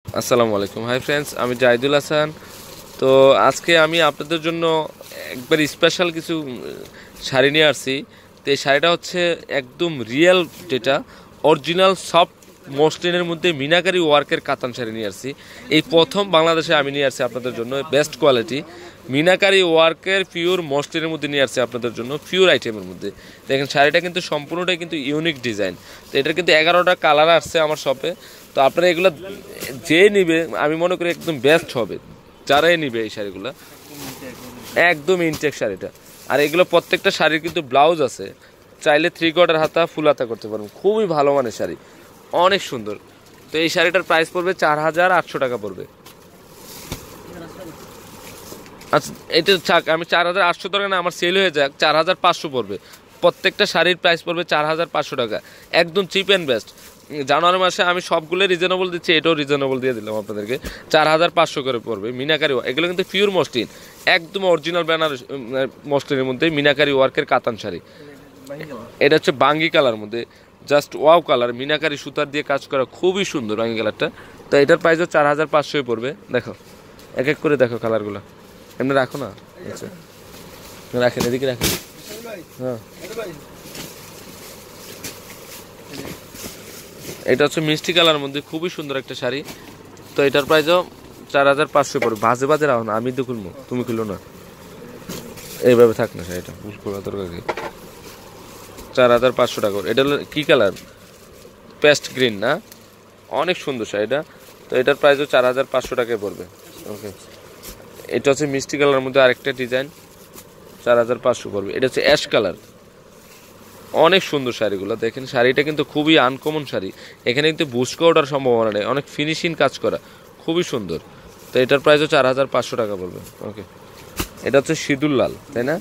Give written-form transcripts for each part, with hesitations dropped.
আসসালামু আলাইকুম। Hi friends, আমি জাহিদুল হাসান। তো আজকে আমি আপনাদের জন্য একবার স্পেশাল কিছু শাড়ি নিয়ে আসছি। তো এই শাড়িটা হচ্ছে একদম রিয়েল, যেটা অরিজিনাল সফট মসলিনের মধ্যে মিনাকারি ওয়ার্কের কাতান শাড়ি নিয়ে আসছি। এই প্রথম বাংলাদেশে আমি নিয়ে আসছি আপনাদের জন্য বেস্ট কোয়ালিটি মিনাকারি ওয়ার্কের পিওর মসলিনের মধ্যে নিয়ে আসছি আপনাদের জন্য, পিওর আইটেমের মধ্যে। দেখেন শাড়িটা কিন্তু সম্পূর্ণটাই কিন্তু ইউনিক ডিজাইন। তো এটার কিন্তু 11টা কালার আসছে আমার শপে। তো আপনারা এগুলো যে নিবে আমি মনে করি একদম বেস্ট হবে, যারাই নিবে এই শাড়িগুলো একদম ইনটেক শাড়িটা। আর এগুলো প্রত্যেকটা শাড়ির কিন্তু ব্লাউজ আছে, চাইলে 3/4 হাতা ফুল হাতা করতে পারবেন। খুবই ভালো মানের শাড়ি, অনেক সুন্দর। তো এই শাড়িটার প্রাইস পড়বে 4,800 টাকা পড়বে। আচ্ছা, এটা থাক, আমি 4,800 টাকা না, আমার সেল হয়ে যাক, 4,500 পড়বে। প্রত্যেকটা শাড়ির প্রাইস পড়বে 4,500 টাকা, একদম চিপ অ্যান্ড বেস্ট। জানুয়ারি মাসে আমি সবগুলো রিজনেবল দিচ্ছি, এটাও রিজনেবল দিয়ে দিলাম আপনাদেরকে। 4,500 করে পড়বে। মিনাকারি, এগুলো কিন্তু পিওর মসলিন, একদম অরিজিনাল বেনারস মসলিনের মধ্যে মিনাকারি ওয়ার্কের কাতান শাড়ি। এটা হচ্ছে বাঙ্গি কালার মধ্যে, জাস্ট ওয়াও কালার, মিনাকারি সুতার দিয়ে কাজ করা, খুবই সুন্দর বাঙ্গি কালারটা। তো এটার প্রাইসও 4,500 পড়বে। দেখো এক এক করে দেখো কালারগুলো, এমনি রাখো না। আচ্ছা রাখেন, এদিকে রাখেন। হ্যাঁ, এটা হচ্ছে মিষ্টি কালার মধ্যে খুবই সুন্দর একটা শাড়ি। তো এটার প্রাইসও 4,500 পড়বে। বাজে বাজে রাখো না, আমি তো খুলবো, তুমি খুলো না, এইভাবে থাক না শাড়িটা, খোলা দরকার কি। 4,500 টাকা। এটা হলো কি কালার? পেস্ট গ্রিন না, অনেক সুন্দর শাড়িটা। তো এটার প্রাইসও 4,500 টাকায় পড়বে। ওকে, এটা হচ্ছে মিষ্টি কালারের মধ্যে আরেকটা ডিজাইন, 4,500 পড়বে। এটা হচ্ছে অ্যাশ কালার, অনেক সুন্দর শাড়িগুলো দেখেন। শাড়িটা কিন্তু খুবই আনকমন শাড়ি, এখানে কিন্তু বুস্কো ওঠার সম্ভাবনা নেই, অনেক ফিনিশিং কাজ করা, খুবই সুন্দর। তো এটার প্রাইসও 4,500 টাকা পড়বে। ওকে, এটা হচ্ছে সিঁদুর লাল, তাই না?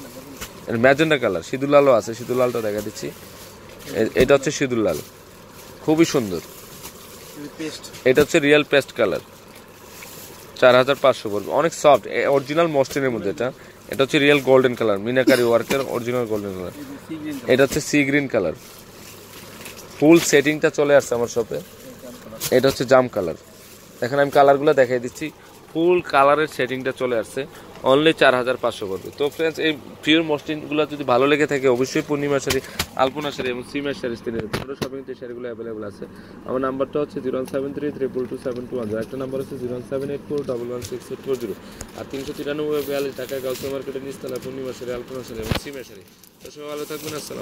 ম্যাজেন্ডা কালার, সিঁদুর লালও আছে, সিঁদুর লালটা দেখা দিচ্ছি। এটা হচ্ছে সিঁদুর লাল, খুবই সুন্দর। এটা হচ্ছে রিয়েল পেস্ট কালার, 4,500 পড়বে। অনেক সফট, অরিজিনাল মসলিনের মধ্যে এটা। এটা হচ্ছে রিয়েল গোল্ডেন কালার, মিনাকারি ওয়ার্কের অরিজিনাল গোল্ডেন কালার। এটা হচ্ছে সি গ্রিন কালার, ফুল সেটিংটা চলে আসছে আমার শপে। এটা হচ্ছে জাম কালার, দেখেন আমি কালারগুলো দেখাই দিচ্ছি, ফুল কালারের সেটিংটা চলে আসছে। অনলি 4,500 পড়বে। তো ফ্রেন্ডস, এই পিওর মসলিনগুলো যদি ভালো লেগে থাকে অবশ্যই পূর্ণিমা শাড়ি, আলপনা শাড়ি এবং সিমের শাড়ি পুরো শপিং এই শাড়িগুলো অ্যাভেলেবল আছে। আমার নাম্বারটা হচ্ছে 01732227210, একটা নাম্বার হচ্ছে 07841168440, আর 393 টাকায় গাউসিয়া মার্কেটের নিচতলা পূর্ণিমা শাড়ি, আলপনা শাড়ি এবং সিমের শাড়ি। তো সবাই ভালো থাকবেন। আসসালাম।